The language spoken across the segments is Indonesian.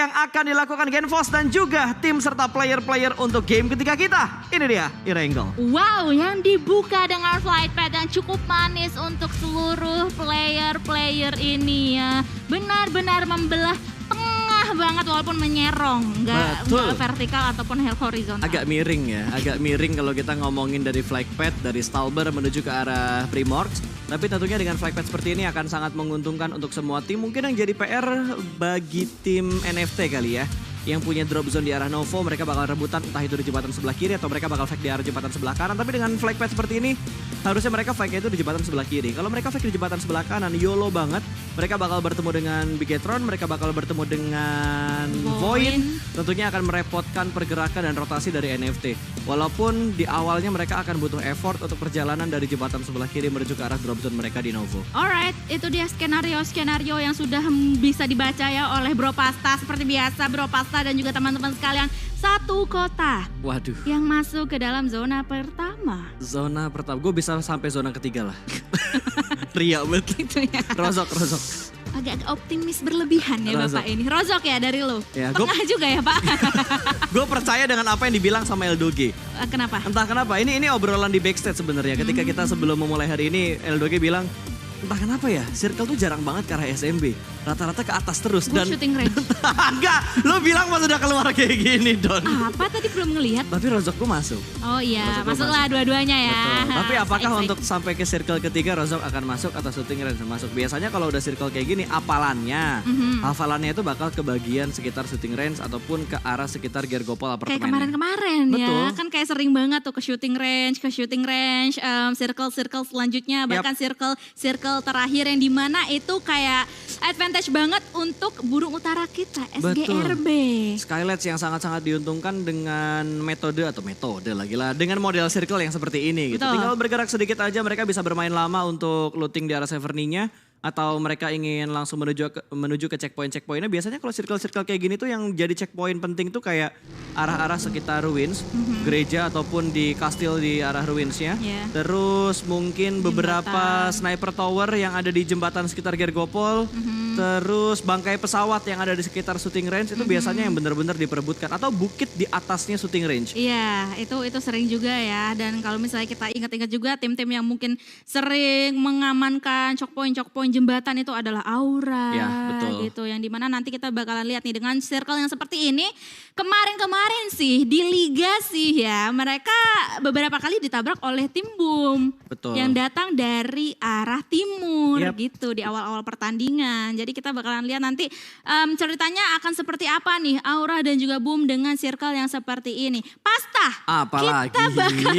yang akan dilakukan Genfos dan juga tim serta player-player untuk game ketiga kita. Ini dia, Irengle. Wow, yang dibuka dengan flight path yang cukup manis untuk seluruh player-player ini ya. Benar-benar membelah tengah banget walaupun menyerong, nggak vertikal ataupun horizontal. Agak miring ya, agak miring kalau kita ngomongin dari flight path dari Stalber menuju ke arah Primorsk. Tapi tentunya dengan flight path seperti ini akan sangat menguntungkan untuk semua tim. Mungkin yang jadi PR bagi tim NFT kali ya. Yang punya drop zone di arah Novo, mereka bakal rebutan entah itu di jembatan sebelah kiri atau mereka bakal fake di arah jembatan sebelah kanan. Tapi dengan flight path seperti ini, harusnya mereka fake itu di jembatan sebelah kiri. Kalau mereka fake di jembatan sebelah kanan, YOLO banget. Mereka bakal bertemu dengan Bigetron, mereka bakal bertemu dengan Void. Tentunya akan merepotkan pergerakan dan rotasi dari NFT. Walaupun di awalnya mereka akan butuh effort untuk perjalanan dari jembatan sebelah kiri menuju ke arah drop zone mereka di Novo. Alright, itu dia skenario-skenario yang sudah bisa dibaca ya oleh Bro Pasta. Seperti biasa Bro Pasta dan juga teman-teman sekalian, satu kota yang masuk ke dalam zona pertama. Zona pertama, gue bisa sampai zona ketiga lah. Ria banget. Gitu ya. Rozok. Agak optimis berlebihan ya Rozok. Bapak ini. Rozok ya dari lo. Ya, Tengah juga ya Pak. Gue percaya dengan apa yang dibilang sama Eldoge. Kenapa? Entah kenapa, ini obrolan di backstage sebenarnya. Ketika kita sebelum memulai hari ini, Eldoge bilang, entah kenapa ya, circle tuh jarang banget ke arah SMB. Rata-rata ke atas terus. Gue shooting range. Enggak, lo bilang pas udah keluar kayak gini, Don. Apa tadi belum ngelihat? Tapi Rozok gue masuk. Oh iya, Rozok masuklah dua-duanya ya. Betul. Tapi apakah Baik. untuk sampai ke circle ketiga Rozok akan masuk atau shooting range masuk? Biasanya kalau udah circle kayak gini, hafalannya itu bakal ke bagian sekitar shooting range ataupun ke arah sekitar Gergopol apartemen. Kayak kemarin-kemarin ya, kan kayak sering banget tuh ke shooting range, circle selanjutnya, bahkan circle terakhir yang dimana itu kayak advantage banget untuk burung utara kita, SGRB. Skylights yang sangat-sangat diuntungkan dengan metode dengan model circle yang seperti ini gitu. Betul. Tinggal bergerak sedikit aja mereka bisa bermain lama untuk looting di arah Severny-nya. Atau mereka ingin langsung menuju ke checkpointnya. Biasanya kalau circle-circle kayak gini tuh yang jadi checkpoint penting tuh kayak arah-arah sekitar ruins, gereja ataupun di kastil di arah ruinsnya. Yeah. Terus mungkin beberapa sniper tower yang ada di jembatan sekitar Gergopol. Terus bangkai pesawat yang ada di sekitar shooting range itu biasanya yang benar-benar diperebutkan. Atau bukit di atasnya shooting range. Iya, itu sering juga ya. Dan kalau misalnya kita ingat-ingat juga tim-tim yang mungkin sering mengamankan checkpoint jembatan itu adalah Aura. Ya, betul. Gitu. Yang dimana nanti kita bakalan lihat nih dengan circle yang seperti ini. Kemarin sih di Liga sih ya, mereka beberapa kali ditabrak oleh tim Boom. Betul. Yang datang dari arah timur Yep. gitu di awal-awal pertandingan. Jadi kita bakalan lihat nanti ceritanya akan seperti apa nih Aura dan juga Boom dengan circle yang seperti ini. Pasta. Apalagi. Kita bakal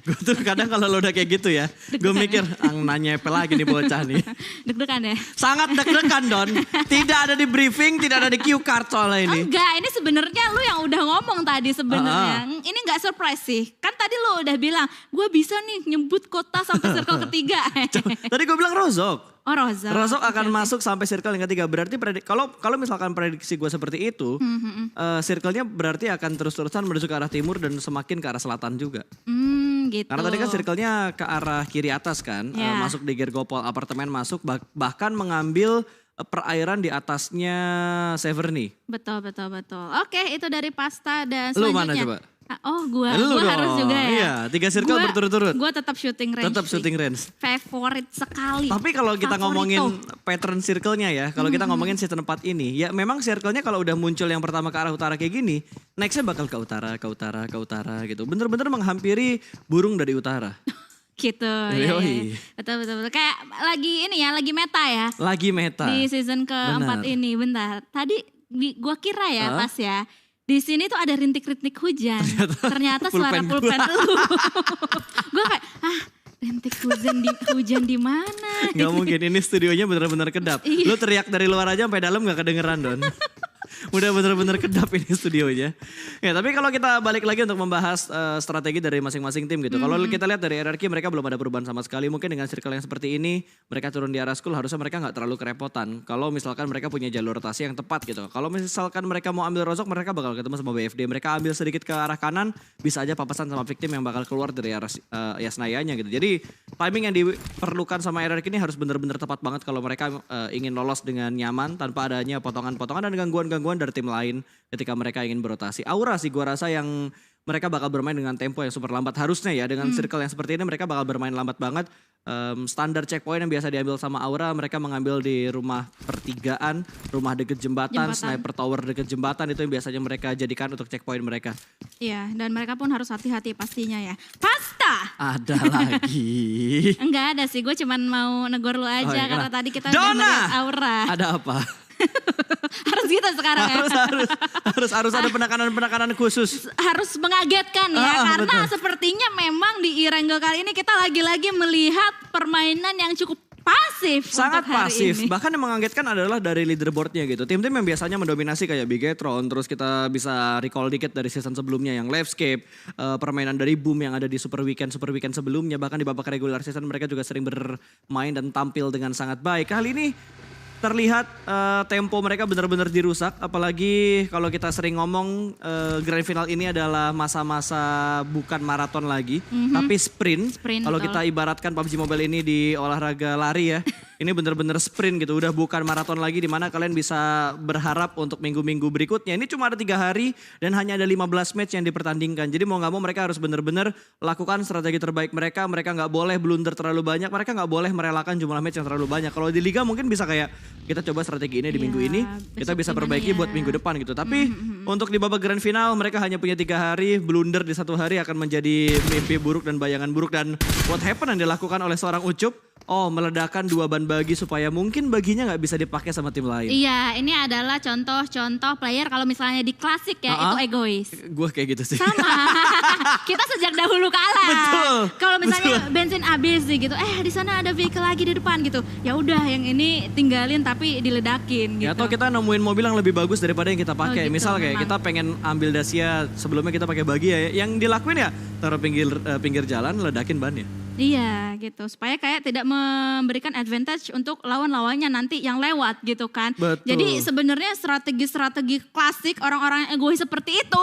Gue tuh kadang kalau lo udah kayak gitu ya, gue mikir nanya apa lagi nih bocah nih. deg-degan ya? Sangat deg-degan Don. Tidak ada di briefing, tidak ada di cue card soalnya ini. Enggak, ini sebenarnya lu yang udah ngomong tadi sebenarnya. Ini nggak surprise sih. Kan tadi lu udah bilang, gue bisa nih nyebut kota sampai circle ketiga. Tadi gue bilang Rozok. Oh Rozok. Rozok akan masuk sampai circle yang ketiga. Berarti kalau misalkan prediksi gue seperti itu, circle-nya berarti akan terus-terusan menuju ke arah timur dan semakin ke arah selatan juga. Gitu. Karena tadi kan circle-nya ke arah kiri atas kan, masuk di Gergopol apartemen masuk, bahkan mengambil perairan di atasnya Severny. Betul. Oke, itu dari Pasta dan Lu selanjutnya. mana coba? Gue harus juga ya. Iya, 3 circle berturut-turut. Gue tetap shooting range. Tetap shooting range. Favorit sekali. Tapi kalau kita ngomongin pattern circle-nya ya, kalau kita ngomongin season 4 ini, ya memang circle-nya kalau udah muncul yang pertama ke arah utara kayak gini, next-nya bakal ke utara gitu. Bener-bener menghampiri burung dari utara. Gitu ya. Betul. Kayak lagi meta ya. Lagi meta. Di season keempat ini, bentar. Tadi gue kira ya pas ya. Di sini tuh ada rintik-rintik hujan. Ternyata suara pulpen lu. Gue kayak, rintik hujan di mana? Gak mungkin, ini studionya bener-bener kedap. Lu teriak dari luar aja sampai dalam gak kedengeran Don. Udah bener-bener kedap ini studionya. Ya tapi kalau kita balik lagi untuk membahas strategi dari masing-masing tim gitu. Kalau kita lihat dari RRQ mereka belum ada perubahan sama sekali. Mungkin dengan circle yang seperti ini mereka turun di arah school harusnya mereka gak terlalu kerepotan. Kalau misalkan mereka punya jalur rotasi yang tepat gitu. Kalau misalkan mereka mau ambil Rozok mereka bakal ketemu sama BFD. Mereka ambil sedikit ke arah kanan bisa aja papasan sama victim yang bakal keluar dari arah Yasnayanya gitu. Jadi timing yang diperlukan sama RRQ ini harus bener-bener tepat banget kalau mereka ingin lolos dengan nyaman tanpa adanya potongan-potongan dan gangguan gangguan-gangguan dari tim lain ketika mereka ingin berotasi. Aura sih gua rasa yang mereka bakal bermain dengan tempo yang super lambat. Harusnya ya dengan circle yang seperti ini mereka bakal bermain lambat banget. Standar checkpoint yang biasa diambil sama Aura mereka mengambil di rumah pertigaan, rumah deket jembatan, sniper tower deket jembatan itu yang biasanya mereka jadikan untuk checkpoint mereka. Iya, dan mereka pun harus hati-hati pastinya ya. Pasta! Ada lagi. Enggak ada sih, gue cuman mau negor lu aja iya, karena tadi kita udah Donna! melihat Aura. Ada apa? Harus gitu sekarang ya. harus ada penekanan khusus. Harus mengagetkan ya, karena betul. sepertinya memang di e-wrangle kali ini kita lagi-lagi melihat permainan yang cukup pasif Sangat untuk hari pasif, ini. bahkan yang mengagetkan adalah dari leaderboardnya gitu. Tim-tim yang biasanya mendominasi kayak Bigetron, terus kita bisa recall dikit dari season sebelumnya yang Livescape, permainan dari Boom yang ada di Super Weekend sebelumnya, bahkan di babak regular season mereka juga sering bermain dan tampil dengan sangat baik. Kali ini terlihat tempo mereka benar-benar dirusak, apalagi kalau kita sering ngomong grand final ini adalah masa-masa bukan maraton lagi, tapi sprint. Kalau betul. kita ibaratkan PUBG Mobile ini di olahraga lari ya, ini benar-benar sprint gitu, udah bukan maraton lagi di mana kalian bisa berharap untuk minggu-minggu berikutnya. Ini cuma ada 3 hari dan hanya ada 15 match yang dipertandingkan. Jadi mau gak mau mereka harus benar-benar lakukan strategi terbaik mereka nggak boleh blunder terlalu banyak, mereka nggak boleh merelakan jumlah match yang terlalu banyak. Kalau di liga mungkin bisa kayak kita coba strategi ini di minggu ini, kita bisa perbaiki buat minggu depan gitu. Tapi untuk di babak grand final mereka hanya punya 3 hari, blunder di 1 hari akan menjadi mimpi buruk dan bayangan buruk. Dan what happen yang dilakukan oleh seorang Ucup, meledakkan 2 ban bagi supaya mungkin baginya nggak bisa dipakai sama tim lain. Iya, ini adalah contoh-contoh player kalau misalnya di klasik ya itu egois. Gue kayak gitu sih. Sama. Kita sejak dahulu kalah. Betul. Kalau misalnya bensin habis nih gitu, di sana ada vehicle lagi di depan gitu. Ya udah yang ini tinggalin tapi diledakin gitu. Ya atau kita nemuin mobil yang lebih bagus daripada yang kita pakai. gitu, Misal kayak memang. kita pengen ambil Dacia, sebelumnya kita pakai bagi ya. Yang dilakuin ya taruh pinggir jalan, ledakin bannya. Iya gitu, supaya kayak tidak memberikan advantage untuk lawan-lawannya nanti yang lewat gitu kan. Betul. Jadi sebenarnya strategi-strategi klasik orang-orang yang egois seperti itu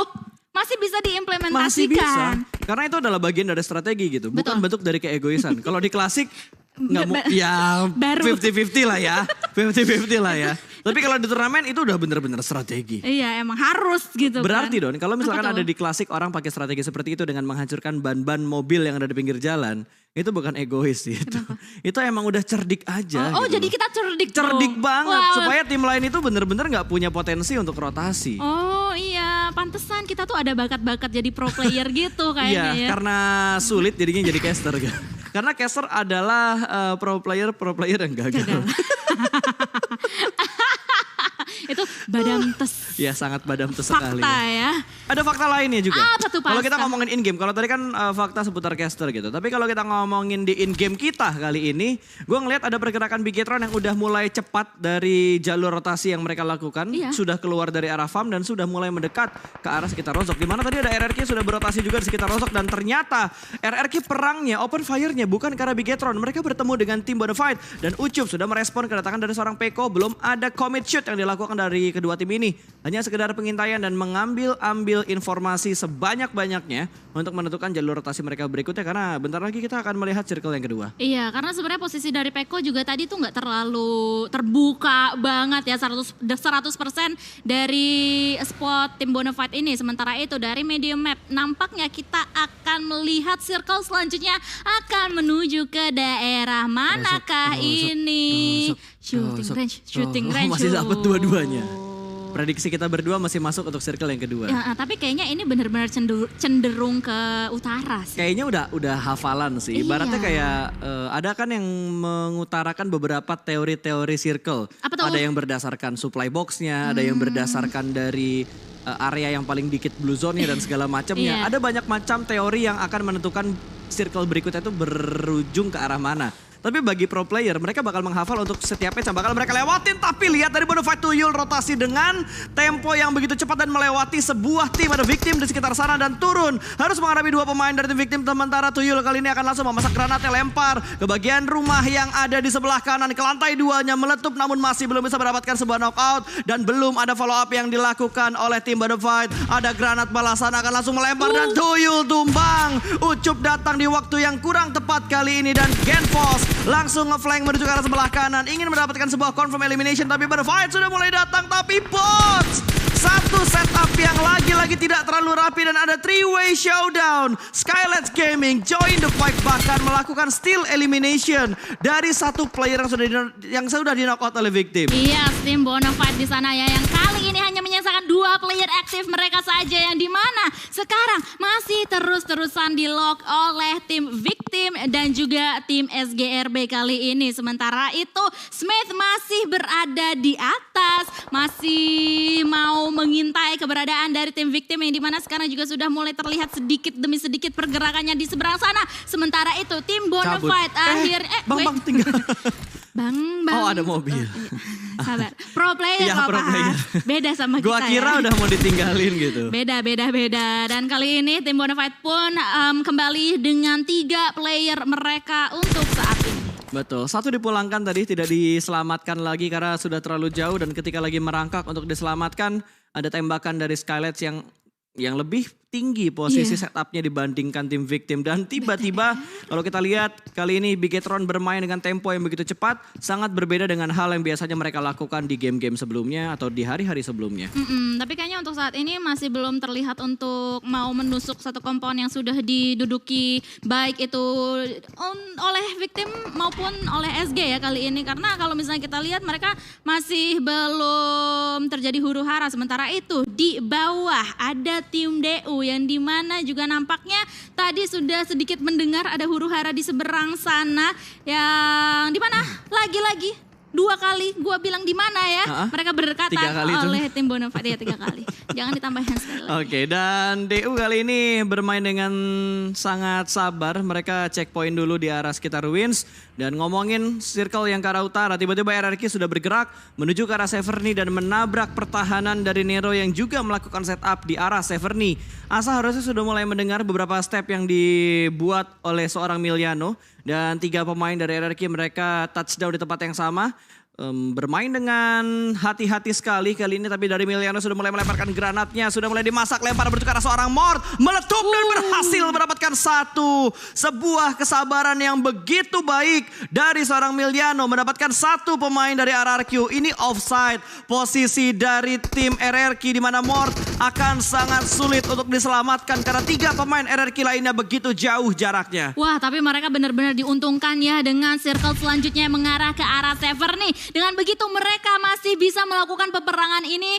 masih bisa diimplementasikan. Masih bisa, karena itu adalah bagian dari strategi gitu, bukan bentuk dari keegoisan. Kalau di klasik nggak mau, ya Baru. 50-50 lah ya, 50-50 lah ya. Tapi kalau di turnamen itu udah bener-bener strategi. Iya emang harus gitu Berarti kan. Don, kalau misalkan Apa tuh? ada di klasik orang pakai strategi seperti itu dengan menghancurkan ban-ban mobil yang ada di pinggir jalan, itu bukan egois sih itu. Itu emang udah cerdik aja. Oh gitu jadi loh. kita cerdik tuh. Cerdik banget Wow. supaya tim lain itu bener-bener gak punya potensi untuk rotasi. Oh iya, pantesan kita tuh ada bakat-bakat jadi pro player gitu kayaknya Iya, ya. karena sulit jadinya jadi caster kan. Karena caster adalah pro player yang gagal. Itu badamtes. Ya sangat badamtes sekali. Fakta Ya. ya. Ada fakta lainnya juga. Apa tuh, Kalau kita Pasta? ngomongin in game, kalau tadi kan fakta seputar caster gitu. Tapi kalau kita ngomongin di in game kita kali ini, gue ngelihat ada pergerakan Bigetron yang udah mulai cepat dari jalur rotasi yang mereka lakukan. Iya. Sudah keluar dari arah farm dan sudah mulai mendekat ke arah sekitar Rozok. Dimana tadi ada RRQ sudah berotasi juga di sekitar Rozok. Dan ternyata RRQ perangnya, open fire-nya bukan ke arah Bigetron. Mereka bertemu dengan tim Bonafide. Dan Ucup sudah merespon kedatangan dari seorang Peko. Belum ada commit shoot yang dilakukan dari kedua tim ini. Hanya sekedar pengintaian dan mengambil informasi sebanyak-banyaknya untuk menentukan jalur rotasi mereka berikutnya. Karena bentar lagi kita akan melihat circle yang kedua. Iya, karena sebenarnya posisi dari Peko juga tadi tuh nggak terlalu terbuka banget ya 100% dari spot tim Bonafide ini. Sementara itu dari medium map nampaknya kita akan melihat circle selanjutnya akan menuju ke daerah manakah ini? Shooting range. Masih dapat dua-duanya. Prediksi kita berdua masih masuk untuk circle yang kedua. Ya, tapi kayaknya ini benar-benar cenderung ke utara sih. Kayaknya udah hafalan sih. Ibaratnya Iya. kayak ada kan yang mengutarakan beberapa teori-teori circle. Apa tuh? Ada yang berdasarkan supply box-nya, ada yang berdasarkan dari area yang paling dikit blue zone-nya dan segala macamnya. Iya. Ada banyak macam teori yang akan menentukan circle berikutnya itu berujung ke arah mana. Tapi bagi pro player, mereka bakal menghafal untuk setiap match yang bakal mereka lewatin. Tapi lihat dari Bonafide Tuyul rotasi dengan tempo yang begitu cepat dan melewati sebuah tim. Ada victim di sekitar sana dan turun. Harus menghadapi 2 pemain dari tim victim. Sementara Tuyul kali ini akan langsung memasak granatnya, lempar ke bagian rumah yang ada di sebelah kanan. Ke lantai 2-nya meletup namun masih belum bisa mendapatkan sebuah knockout. Dan belum ada follow up yang dilakukan oleh tim Bonafide. Ada granat balasan akan langsung melempar dan Tuyul tumbang. Ucup datang di waktu yang kurang tepat kali ini dan Genfos langsung ngeflank menuju ke arah sebelah kanan. Ingin mendapatkan sebuah confirm elimination, tapi pada fight sudah mulai datang. Tapi bots, satu setup yang lagi-lagi tidak terlalu rapi dan ada 3-way showdown. Skylights Gaming join the fight, bahkan melakukan steal elimination dari satu player yang sudah di knockout oleh Victim. Iya, tim Bonafide di sana ya, yang kali ini hanya menyisakan 2 player aktif mereka saja, yang dimana sekarang masih terus-terusan di lock oleh tim Victim dan juga tim SGRB kali ini. Sementara itu Smith masih berada di atas, masih mau mengintai keberadaan dari tim Victim, yang dimana sekarang juga sudah mulai terlihat sedikit demi sedikit pergerakannya di seberang sana. Sementara itu tim Bonafide Bang tinggal. Bang. Oh, ada mobil. Sabar. Pro player Iya, loh, pro Pak. player. Beda sama kita. Gua kira ya. udah mau ditinggalin gitu. Beda. Dan kali ini tim Bonafide pun kembali dengan 3 player mereka untuk saat ini. Betul, satu dipulangkan tadi, tidak diselamatkan lagi karena sudah terlalu jauh, dan ketika lagi merangkak untuk diselamatkan ada tembakan dari Skylights yang lebih tinggi posisi setupnya dibandingkan tim Victim. Dan tiba-tiba kalau kita lihat kali ini Bigetron bermain dengan tempo yang begitu cepat, sangat berbeda dengan hal yang biasanya mereka lakukan di game-game sebelumnya atau di hari-hari sebelumnya. Tapi kayaknya untuk saat ini masih belum terlihat untuk mau menusuk satu kompon yang sudah diduduki baik itu oleh Victim maupun oleh SG ya kali ini. Karena kalau misalnya kita lihat mereka masih belum terjadi huru hara. Sementara itu di bawah ada tim DU yang dimana juga nampaknya tadi sudah sedikit mendengar ada huru hara di seberang sana, yang dimana lagi-lagi 2 kali gue bilang di mana ya, mereka berdekatan oleh tim Bonafide ya 3 kali. Jangan ditambahkan sekali lagi. Oke, dan DU kali ini bermain dengan sangat sabar. Mereka checkpoint dulu di arah sekitar Ruins. Dan ngomongin circle yang ke arah utara, tiba-tiba RRQ sudah bergerak menuju ke arah Severny dan menabrak pertahanan dari Nero yang juga melakukan setup di arah Severny. Asa harusnya sudah mulai mendengar beberapa step yang dibuat oleh seorang Miliano. Dan 3 pemain dari RRQ mereka touchdown di tempat yang sama. Bermain dengan hati-hati sekali kali ini, tapi dari Miliano sudah mulai melemparkan granatnya, sudah mulai dimasak, lempar menuju ke arah seorang Mort, meletup dan berhasil mendapatkan sebuah kesabaran yang begitu baik dari seorang Miliano, mendapatkan 1 pemain dari RRQ. Ini offside posisi dari tim RRQ, di mana Mort akan sangat sulit untuk diselamatkan karena 3 pemain RRQ lainnya begitu jauh jaraknya. Wah, tapi mereka benar-benar diuntungkan ya dengan circle selanjutnya yang mengarah ke arah Severny. Dengan begitu mereka masih bisa melakukan peperangan ini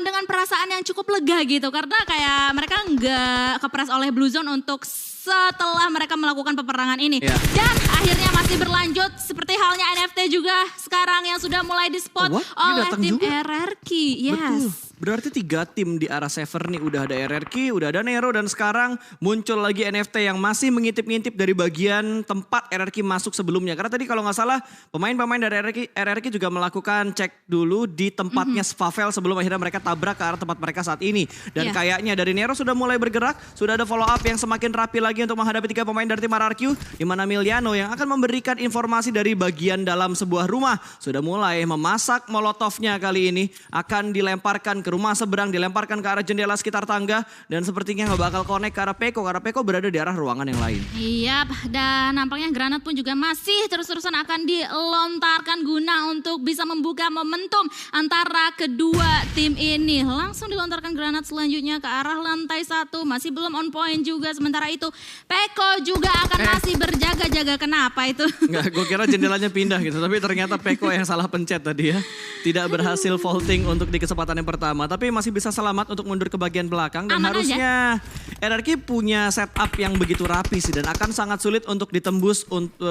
dengan perasaan yang cukup lega gitu. Karena kayak mereka nggak kepres oleh Blue Zone untuk setelah mereka melakukan peperangan ini. Dan akhirnya masih berlanjut seperti halnya NFT juga sekarang yang sudah mulai di-spot oleh tim RRQ. Yes. Betul. Berarti 3 tim di arah Severny, udah ada RRQ, udah ada Nero, dan sekarang muncul lagi NFT yang masih mengintip-ngintip dari bagian tempat RRQ masuk sebelumnya. Karena tadi kalau nggak salah pemain-pemain dari RRQ juga melakukan cek dulu di tempatnya Svavel sebelum akhirnya mereka tabrak ke arah tempat mereka saat ini. Dan kayaknya dari Nero sudah mulai bergerak, sudah ada follow up yang semakin rapi lagi untuk menghadapi 3 pemain dari tim RRQ. Di mana Miliano yang akan memberikan informasi dari bagian dalam sebuah rumah sudah mulai memasak molotovnya kali ini, akan dilemparkan ke rumah seberang, dilemparkan ke arah jendela sekitar tangga, dan sepertinya nggak bakal connect ke arah Peko karena Peko berada di arah ruangan yang lain. Iya, dan nampaknya granat pun juga masih terus-terusan akan dilontarkan guna untuk bisa membuka momentum antara kedua tim ini. Langsung dilontarkan granat selanjutnya ke arah lantai 1, masih belum on point juga. Sementara itu Peko juga akan masih berjaga-jaga. Kenapa itu? Nggak, gue kira jendelanya pindah gitu, tapi ternyata Peko yang salah pencet tadi ya. Tidak berhasil vaulting untuk di kesempatan yang pertama. Tapi masih bisa selamat untuk mundur ke bagian belakang. Dan harusnya RRQ punya setup yang begitu rapi sih. Dan akan sangat sulit untuk ditembus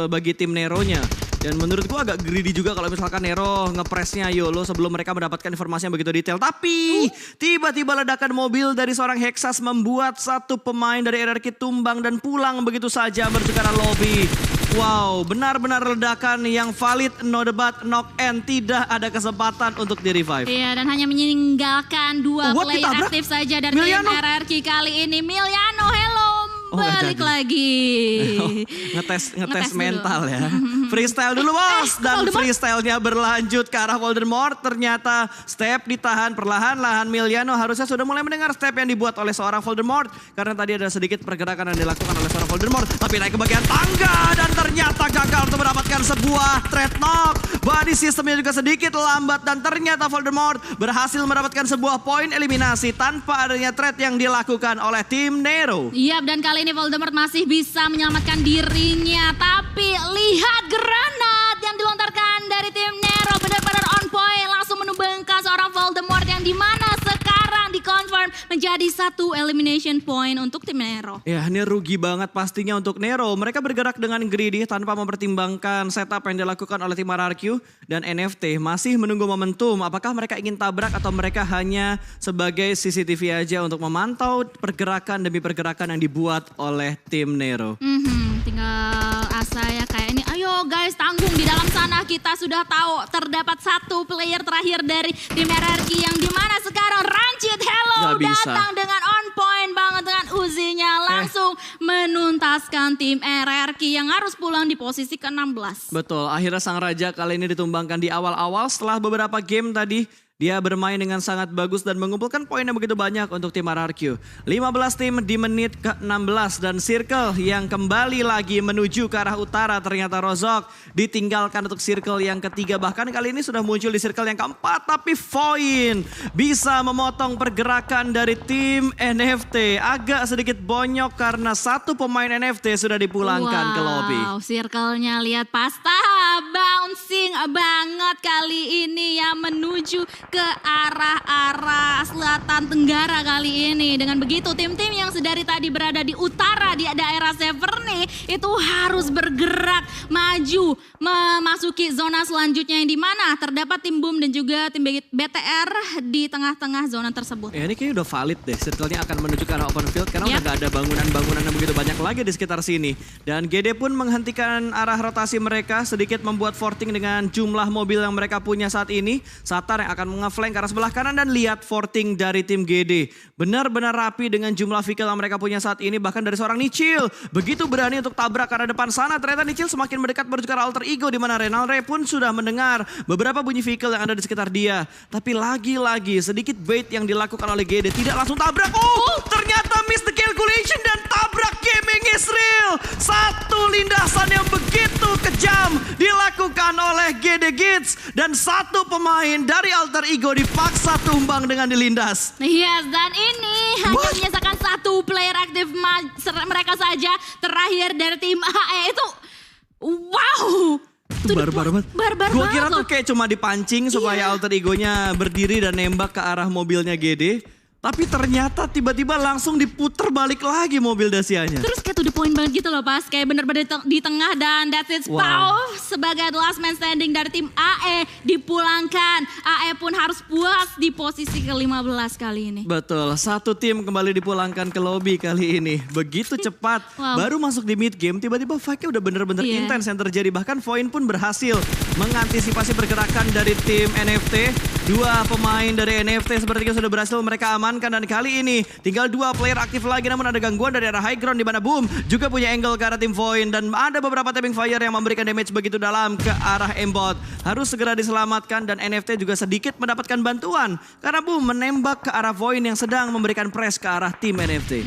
bagi tim Nero-nya. Dan menurut gue agak greedy juga kalau misalkan Nero ngepresnya YOLO sebelum mereka mendapatkan informasi yang begitu detail. Tapi tiba-tiba ledakan mobil dari seorang Hexas membuat 1 pemain dari RRQ tumbang dan pulang begitu saja menuju ke arah lobby. Wow, benar-benar ledakan yang valid, no debat, knock end, tidak ada kesempatan untuk di-revive. Iya, dan hanya meninggalkan 2 player aktif saja dari tim RRQ kali ini. Miliano, hello, balik lagi. Ngetes mental ya. Freestyle dulu bos. Dan freestylenya berlanjut ke arah Voldemort. Ternyata step ditahan perlahan-lahan. Miliano harusnya sudah mulai mendengar step yang dibuat oleh seorang Voldemort. Karena tadi ada sedikit pergerakan yang dilakukan oleh seorang Voldemort. Tapi naik ke bagian tangga dan ternyata gagal untuk mendapatkan sebuah threat knock. Body sistemnya juga sedikit lambat dan ternyata Voldemort berhasil mendapatkan sebuah poin eliminasi tanpa adanya threat yang dilakukan oleh tim Nero. Iya, dan kali ini Voldemort masih bisa menyelamatkan dirinya. Tapi lihat granat yang dilontarkan dari tim Nero benar-benar on point. Langsung menumbangkan seorang Voldemort yang dimana sekarang dikonfirm menjadi 1 elimination point untuk tim Nero. Ya, ini rugi banget pastinya untuk Nero. Mereka bergerak dengan greedy tanpa mempertimbangkan setup yang dilakukan oleh tim RRQ dan NFT. Masih menunggu momentum. Apakah mereka ingin tabrak atau mereka hanya sebagai CCTV aja untuk memantau pergerakan demi pergerakan yang dibuat oleh tim Nero. Tinggal asa ya kayak ini. Ayo guys, tanggung di dalam sana. Kita sudah tahu terdapat 1 player terakhir dari tim RRQ yang dimana sekarang Rancid Hello datang dengan on point banget dengan Uzinya. Langsung menuntaskan tim RRQ yang harus pulang di posisi ke-16. Betul, akhirnya sang raja kali ini ditumbangkan di awal-awal setelah beberapa game tadi. Dia bermain dengan sangat bagus dan mengumpulkan poin yang begitu banyak untuk tim RRQ. 15 tim di menit ke-16 dan Circle yang kembali lagi menuju ke arah utara. Ternyata Rozok ditinggalkan untuk Circle yang ketiga. Bahkan kali ini sudah muncul di Circle yang keempat. Tapi Void bisa memotong pergerakan dari tim NFT. Agak sedikit bonyok karena 1 pemain NFT sudah dipulangkan ke lobby. Wow, Circle-nya lihat pasta bouncing banget kali ini ya menuju ke arah selatan tenggara kali ini. Dengan begitu tim-tim yang sedari tadi berada di utara di daerah Severny itu harus bergerak maju memasuki zona selanjutnya yang dimana terdapat tim Boom dan juga tim BTR di tengah-tengah zona tersebut. Ya ini kayaknya udah valid deh, circle-nya akan menuju ke arah open field karena udah gak ada bangunan-bangunan yang begitu banyak lagi di sekitar sini. Dan GD pun menghentikan arah rotasi mereka, sedikit membuat forting dengan jumlah mobil yang mereka punya saat ini. Satar yang akan ngeflank ke arah sebelah kanan dan lihat forting dari tim GD. Benar-benar rapi dengan jumlah vehicle yang mereka punya saat ini, bahkan dari seorang Nichil. Begitu berani untuk tabrak ke arah depan sana, ternyata Nichil semakin mendekat menuju ke arah alter ego di mana Renalre pun sudah mendengar beberapa bunyi vehicle yang ada di sekitar dia. Tapi lagi-lagi sedikit bait yang dilakukan oleh GD, tidak langsung tabrak. Ternyata miss the calculation dan tabrak Gaming Israel. Satu lindasan yang begitu kejam dilakukan oleh GD Gits dan 1 pemain dari alter ego dipaksa tumbang dengan dilindas. Yes, dan ini hanya menyisakan 1 player aktif mereka saja terakhir dari tim AE itu. Wow. Itu barbar banget. Gue kira tuh kayak cuma dipancing supaya alter egonya berdiri dan nembak ke arah mobilnya GD. Tapi ternyata tiba-tiba langsung diputer balik lagi mobil Dacianya. Terus kayak to the point banget gitu loh pas. Kayak bener-bener di tengah dan that's it. Wow. Sebagai the last man standing dari tim AE dipulangkan. AE pun harus puas di posisi ke-15 kali ini. Betul, 1 tim kembali dipulangkan ke lobby kali ini. Begitu cepat. Baru masuk di mid game tiba-tiba fight-nya udah bener-bener intens yang terjadi. Bahkan Void pun berhasil mengantisipasi pergerakan dari tim NFT. 2 pemain dari NFT sepertinya sudah berhasil mereka aman. Dan kali ini tinggal 2 player aktif lagi, namun ada gangguan dari arah high ground di mana Boom juga punya angle ke arah tim Void dan ada beberapa tapping fire yang memberikan damage begitu dalam ke arah Embot. Harus segera diselamatkan dan NFT juga sedikit mendapatkan bantuan karena Boom menembak ke arah Void yang sedang memberikan press ke arah tim NFT.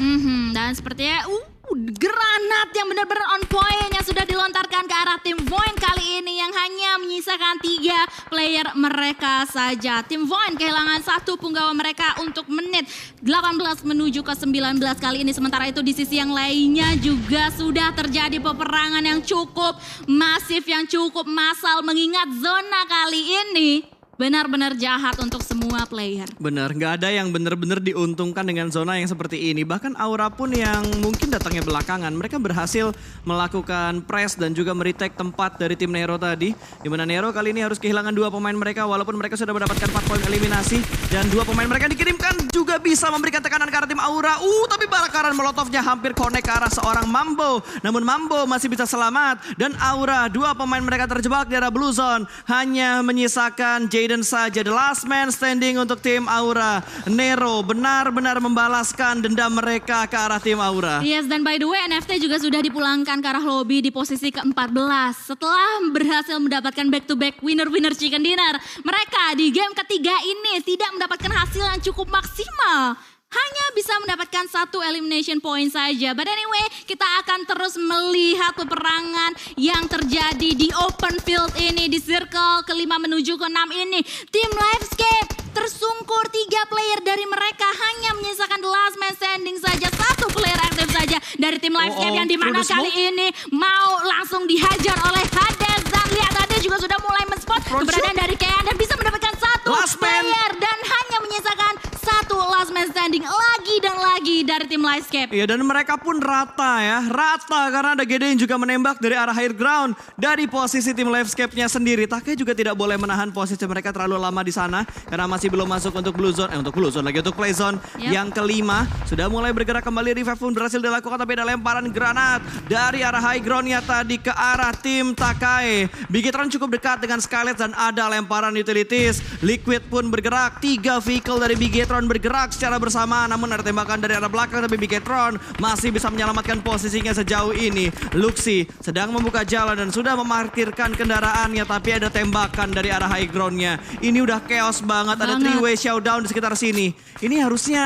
Dan sepertinya granat yang benar-benar on point yang sudah dilontarkan ke arah tim Void kali ini yang hanya menyisakan 3 player mereka saja. Tim Void kehilangan 1 punggawa mereka untuk menit 18 menuju ke 19 kali ini. Sementara itu di sisi yang lainnya juga sudah terjadi peperangan yang cukup masif, yang cukup massal mengingat zona kali ini benar-benar jahat untuk semua player. Benar, nggak ada yang benar-benar diuntungkan dengan zona yang seperti ini. Bahkan Aura pun yang mungkin datangnya belakangan, mereka berhasil melakukan press dan juga meretake tempat dari tim Nero tadi. Dimana Nero kali ini harus kehilangan 2 pemain mereka walaupun mereka sudah mendapatkan 4 poin eliminasi. Dan 2 pemain mereka dikirimkan juga bisa memberikan tekanan ke arah tim Aura. Tapi bakaran molotovnya hampir connect ke arah seorang Mambo. Namun Mambo masih bisa selamat. Dan Aura, 2 pemain mereka terjebak di arah Blue Zone. Hanya menyisakan J Kaden saja. The last man standing untuk tim Aura. Nero benar-benar membalaskan dendam mereka ke arah tim Aura. Yes, dan by the way NFT juga sudah dipulangkan ke arah lobby di posisi ke-14. Setelah berhasil mendapatkan back-to-back winner-winner chicken dinner, mereka di game ketiga ini tidak mendapatkan hasil yang cukup maksimal. Hanya bisa mendapatkan 1 elimination point saja. But anyway, kita akan terus melihat peperangan yang terjadi di open field ini. Di circle ke-5 menuju ke-6 ini. Tim Livescape tersungkur 3 player dari mereka. Hanya menyisakan the last man standing saja. 1 player aktif saja dari tim Livescape. Yang dimana kali ini mau langsung dihajar oleh Hades. Dan lihat Hades juga sudah mulai men-spot keberadaan dari Kean. Dan bisa mendapatkan 1 player. Dan hanya menyisakan 1 last man standing lagi dan lagi dari tim Livescape. Iya, dan mereka pun rata ya. Rata karena ada GD yang juga menembak dari arah high ground. Dari posisi tim Livescape-nya sendiri. Take juga tidak boleh menahan posisi mereka terlalu lama di sana. Karena masih belum masuk untuk blue zone. Untuk blue zone lagi, untuk play zone. Yang kelima sudah mulai bergerak kembali. Revive pun berhasil dilakukan, tapi ada lemparan granat dari arah high ground-nya tadi ke arah tim Takai. Bigetron cukup dekat dengan Skylet dan ada lemparan utilities. Liquid pun bergerak. 3 vehicle dari Bigetron bergerak secara bersama, namun ada tembakan dari arah belakang, tapi Bigetron masih bisa menyelamatkan posisinya sejauh ini. Luxi sedang membuka jalan dan sudah memarkirkan kendaraannya, tapi ada tembakan dari arah high ground-nya. Ini udah chaos banget, ada 3-way showdown di sekitar sini. Ini harusnya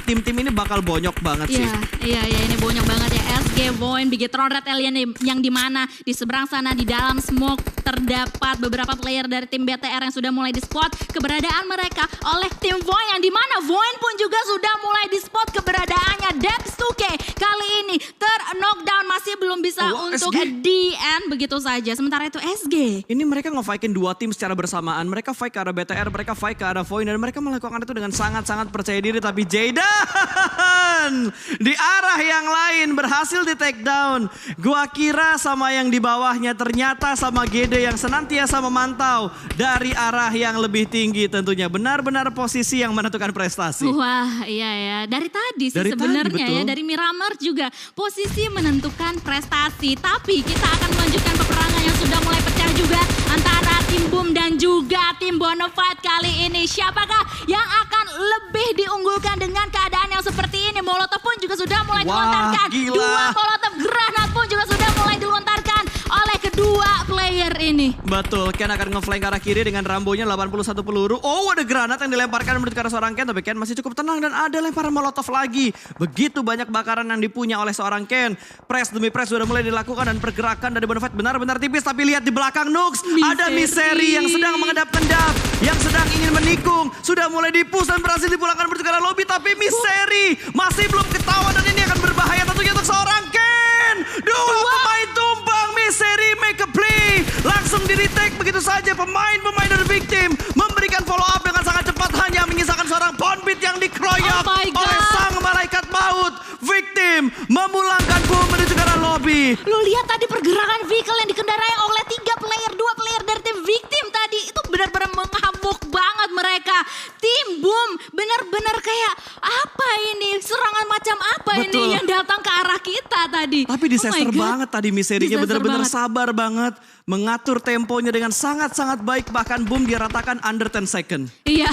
tim-tim ini bakal bonyok banget sih. Iya, ini bonyok banget ya. SG, Void, Bigetron, Red Alien yang dimana di seberang sana di dalam smoke terdapat beberapa player dari tim BTR yang sudah mulai di-spot keberadaan mereka oleh tim Void, yang dimana Void pun juga sudah mulai di-spot keberadaannya. Depth 2K kali ini ter-knockdown, masih belum bisa untuk DN begitu saja. Sementara itu SG. Ini mereka nge-fight-in 2 tim secara bersamaan. Mereka fight ke arah BTR, mereka fight ke arah Void, dan mereka melakukan itu dengan sangat-sangat percaya diri. Tapi Jaydan di arah yang lain berhasil di take down. Gua kira sama yang di bawahnya, ternyata sama GD yang senantiasa memantau dari arah yang lebih tinggi tentunya. Benar-benar posisi yang menentukan prestasi. Wah, iya ya. Dari tadi sih sebenarnya ya, dari Miramar juga posisi menentukan prestasi. Tapi kita akan melanjutkan peperangan yang sudah mulai pecah juga antara tim Boom dan juga tim Bonafide kali ini. Siapakah yang akan lebih diunggulkan dengan keadaan yang seperti ini? Molotov pun juga sudah mulai dilontarkan. Gila. 2 molotov granat pun juga sudah mulai dilontarkan oleh kedua player ini. Betul, Ken akan nge-flank ke arah kiri dengan Rambonya 81 peluru. Oh, ada granat yang dilemparkan menuju ke arah seorang Ken, tapi Ken masih cukup tenang dan ada lemparan molotov lagi. Begitu banyak bakaran yang dipunya oleh seorang Ken. Press demi press sudah mulai dilakukan dan pergerakan dari Bonafide benar-benar tipis, tapi lihat di belakang Nux ada Misery yang sedang menghadapkan Dap, yang sedang ingin menikung. Sudah mulai dipus dan berhasil dipulangkan menuju ke arah lobby, tapi Misery masih belum ketahuan dan ini akan berbahaya tentunya untuk seorang Ken. 2 pemain tumbang, Misery make a play. Langsung di-retake begitu saja. Pemain-pemain dari Victim memberikan follow up dengan sangat cepat, hanya menyisakan seorang Bonbit yang dikeroyok oleh sang malaikat maut. Victim memulangkan Boom menuju ke arah lobby. Lu lihat tadi pergerakan vehicle yang dikendarai oleh 3 player, 2 player dari tim Victim tadi. Itu benar-benar mengamuk banget mereka. Tim Boom benar-benar kayak apa ini? Serangan macam apa ini yang datang ke arah kita tadi? Tapi disaster banget tadi Misery-nya, benar-benar sabar banget. Mengatur temponya dengan sangat-sangat baik. Bahkan Boom diratakan under 10 second. Iya.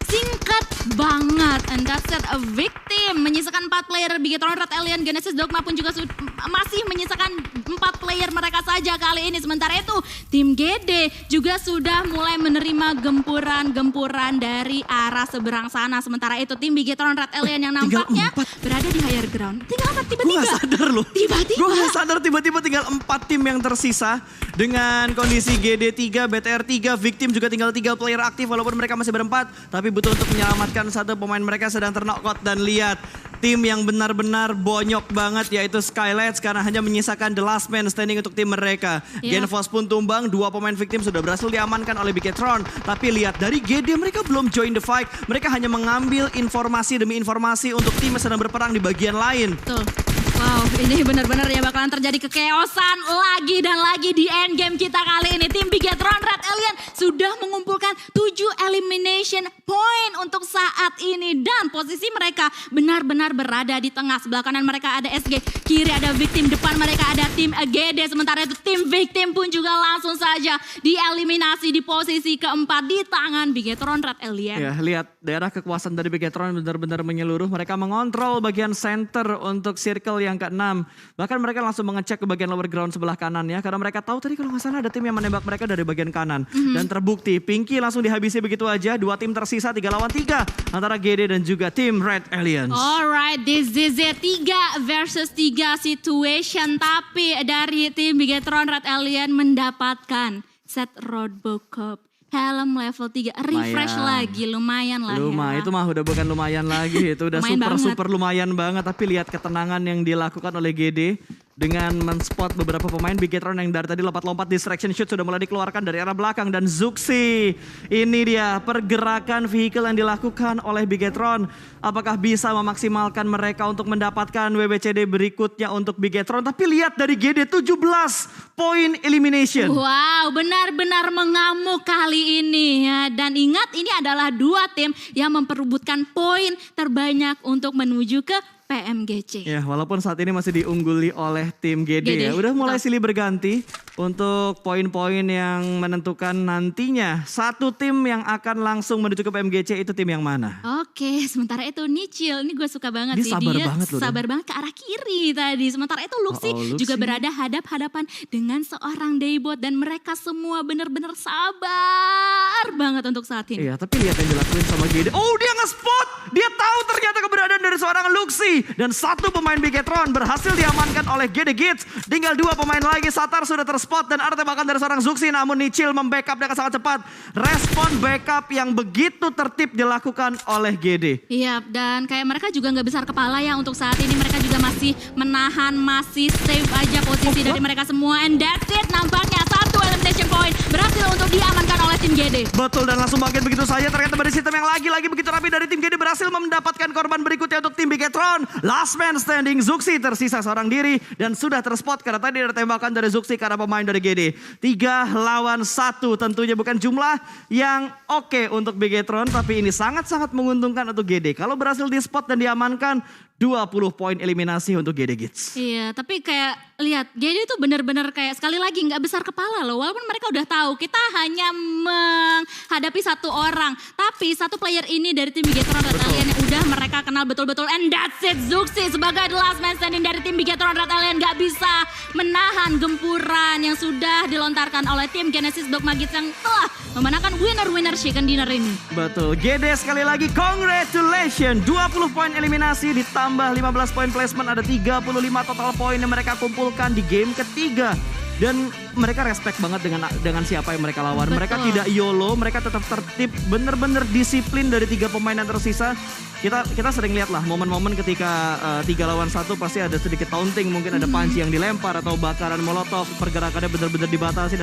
Singkat banget. And that's it, a Victim menyisakan 4 player. Bigetron, Red Alien, Genesis Dogma pun juga masih menyisakan 4 player mereka saja kali ini. Sementara itu tim GD juga sudah mulai menerima gempuran-gempuran dari arah seberang sana. Sementara itu tim Bigetron, Red Alien yang nampaknya berada di higher ground. Tinggal 4 tiba-tiba. Gue gak sadar loh. Tiba-tiba. Gue gak sadar tiba-tiba tinggal 4 tim yang tersisa. Dengan kondisi GD 3, BTR 3, Victim juga tinggal 3 player aktif walaupun mereka masih berempat. Tapi butuh untuk menyelamatkan 1 pemain mereka sedang ter-knockout. Dan lihat tim yang benar-benar bonyok banget yaitu Skylights karena hanya menyisakan the last man standing untuk tim mereka. Genfos pun tumbang, 2 pemain Victim sudah berhasil diamankan oleh Bigetron. Tapi lihat dari GD mereka belum join the fight. Mereka hanya mengambil informasi demi informasi untuk tim yang sedang berperang di bagian lain. Betul. Wow, ini benar-benar ya bakalan terjadi kekeosan lagi dan lagi di end game kita kali ini. Tim Bigetron Red Alien sudah mengumpulkan 7 elimination point untuk saat ini. Dan posisi mereka benar-benar berada di tengah. Sebelah kanan mereka ada SG, kiri ada Victim, depan mereka ada tim GD. Sementara itu tim Victim pun juga langsung saja dieliminasi di posisi keempat di tangan Bigetron Red Alien. Ya, lihat daerah kekuasaan dari Bigetron benar-benar menyeluruh. Mereka mengontrol bagian center untuk circle yang ke-6. Bahkan mereka langsung mengecek ke bagian lower ground sebelah kanan ya. Karena mereka tahu tadi kalau nggak salah ada tim yang menembak mereka dari bagian kanan. Dan terbukti Pinky langsung dihabisi begitu aja. 2 tim tersisa 3 lawan 3 antara GD dan juga tim Red Aliens. Alright, this is it. 3 versus 3 situation. Tapi dari tim Bigetron Red Alien mendapatkan set roadbook cup. Helm level 3, refresh lagi, lumayan lah ya. Itu mah udah bukan lumayan lagi, itu udah super lumayan banget. Tapi lihat ketenangan yang dilakukan oleh GD dengan men-spot beberapa pemain Bigetron yang dari tadi lompat-lompat distraction shoot sudah mulai dikeluarkan dari arah belakang. Dan Zuxi, ini dia pergerakan vehicle yang dilakukan oleh Bigetron. Apakah bisa memaksimalkan mereka untuk mendapatkan WBCD berikutnya untuk Bigetron? Tapi lihat dari GD 17 point elimination. Wow, benar-benar mengamuk kali ini ya. Dan ingat ini adalah 2 tim yang memperebutkan poin terbanyak untuk menuju ke PMGC. Ya, walaupun saat ini masih diungguli oleh tim GD ya. Udah mulai silih berganti untuk poin-poin yang menentukan nantinya. Satu tim yang akan langsung menuju ke PMGC itu tim yang mana? Oke, sementara itu Nichil, ini gue suka banget sih. Dia sabar banget ke arah kiri tadi. Sementara itu Luxi juga berada hadap-hadapan dengan seorang Daybot. Dan mereka semua benar-benar sabar banget untuk saat ini. Iya, tapi lihat yang dilakuin sama GD. Oh, dia nge-spot! Dia tahu ternyata keberadaan dari seorang Luxi. Dan 1 pemain Bigetron berhasil diamankan oleh GD Gits. Tinggal 2 pemain lagi. Satar sudah terspot dan ada tembakan dari seorang Zuxi. Namun Nichil membackup dengan sangat cepat. Respon backup yang begitu tertib dilakukan oleh GD. Iya, dan kayak mereka juga nggak besar kepala ya untuk saat ini. Mereka juga masih menahan, masih save aja posisi dari mereka semua. And that's it, nampaknya 1 elimination point berhasil untuk diamankan oleh tim GD. Betul, dan langsung bangkit begitu saja. Ternyata dari sistem yang lagi begitu rapi dari tim GD berhasil mendapatkan korban berikutnya untuk tim Bigetron. Last man standing, Zuxi tersisa seorang diri dan sudah terspot karena tadi ada tembakan dari Zuxi ke arah pemain dari GD. 3 lawan 1, tentunya bukan jumlah yang oke untuk Bigetron, tapi ini sangat-sangat menguntungkan untuk GD. Kalau berhasil di spot dan diamankan, 20 poin eliminasi untuk GD Gits. Iya, tapi kayak lihat GD itu benar-benar kayak sekali lagi nggak besar kepala loh. Walaupun mereka udah tahu kita hanya menghadapi 1 orang, tapi 1 player ini dari tim Bigetron Red Alien yang udah mereka kenal betul-betul. And that's it, Zuxi sebagai the last man standing dari tim Bigetron Red Alien nggak bisa menahan gempuran yang sudah dilontarkan oleh tim Genesis Dogma Gits yang telah memenangkan winner chicken dinner ini. Betul, GD sekali lagi congratulations, 20 poin eliminasi ditambah 15 poin placement, ada 35 total poin yang mereka kumpulkan di game ketiga. Dan mereka respect banget dengan siapa yang mereka lawan. Betul. Mereka tidak YOLO, mereka tetap tertib, bener-bener disiplin dari 3 pemain yang tersisa. Kita sering lihat lah momen-momen ketika 3 lawan 1 pasti ada sedikit taunting, mungkin ada panci yang dilempar atau bakaran molotov, pergerakannya bener-bener dibatasi.